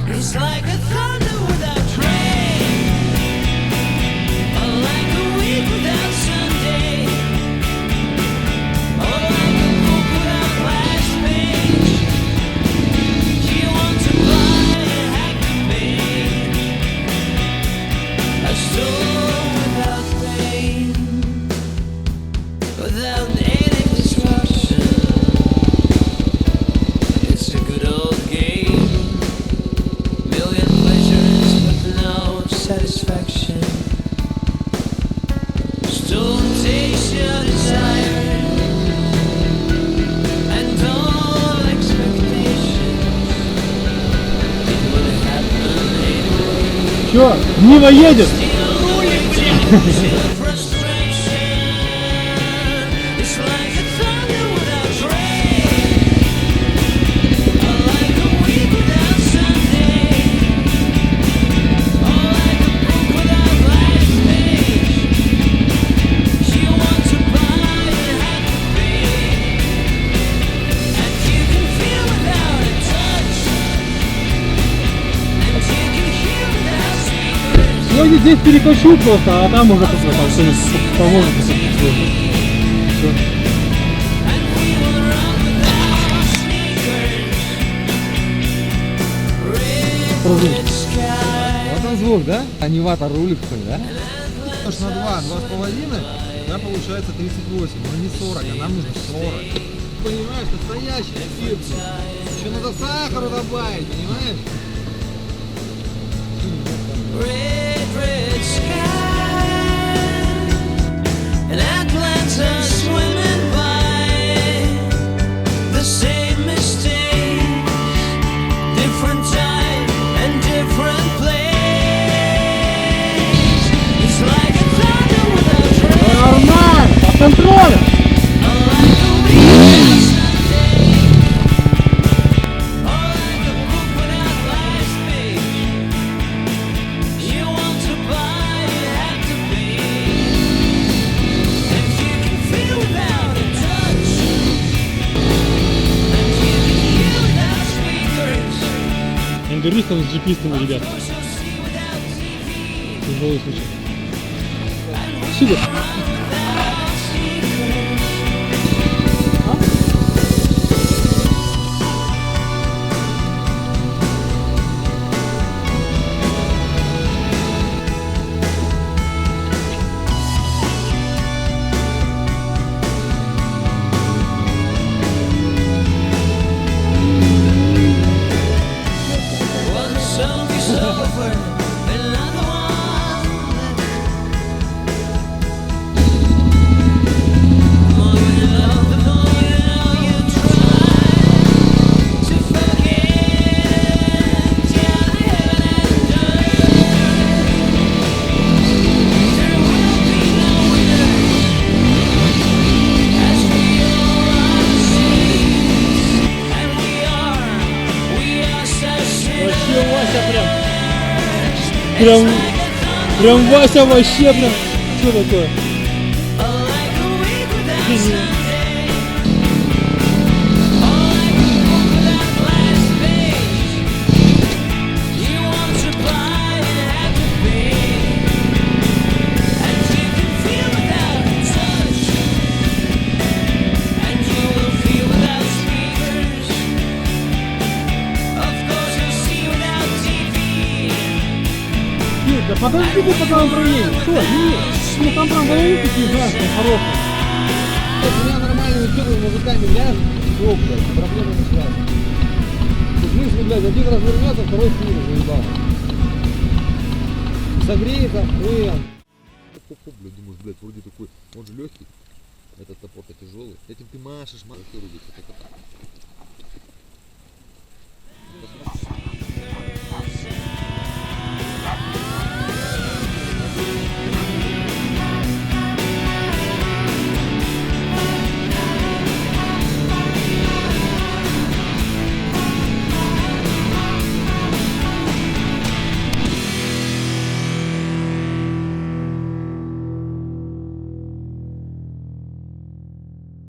It's like a thunder without rain, or like a week without Sunday, or like a book without last page. You want to buy a hack to make a soul without pain, without any destruction. It's a good old game. Million pleasures but no satisfaction. Stolen takes your desire and all expectations. It will happen anyway. Чё, Нива едет? It's like a thunder without rain, or like a week without Sunday, or like a book without last page. You want to buy and have to pay, and you can feel without a touch, and you can hear without speakers. Сегодня здесь перекочу просто, а там уже там что-нибудь поможет. Всё. And we will run without sneakers. Red sky. Вот он звук, да? Аниватор рулит, да? Потому что на 2,5, да, получается 38, но не 40, а нам нужно 40. Понимаешь, настоящий эфир. Еще надо сахару добавить, понимаешь? Red sky. And Atlanta swimming by. The same mistakes, different time and different place. It's like a thunder without rain, Нормально, под контролем. or like a week without Sunday, or like a book without last page. You want to buy, you have to pay, and you can feel without a touch, and you can hear without speakers. Не горюсь там с джипистами, ребят. Of course you'll see without TV, Тяжелый случай. and we Супер. run without sneakers. One song is over, another one. The more you love, the more you know you try to forget. Yeah, heaven and earth. There will be no winners, as we all are saints, and we are such Вообще sinners. Вася прям Вася вообще прям. Что такое? Like a week without Sunday, or like a book without last page. You want to buy and have to pay, and you can feel without a touch, and you will feel without speakers. Of course you'll see without TV. Нет, да подожди ты по направлению. Что? Нет. Ну там прям головы такие ужасные, хорошие. У меня нормальными первыми мужиками ляжет, все, блядь, проблемы не связаны. В смысле, блядь, один развернется, второй снизу заебал. Согреется, хуем. Блядь, думаешь, блядь, вроде такой, он же легкий, этот топор-то тяжелый. Этим ты машешь, машешь, рубит, вот это так.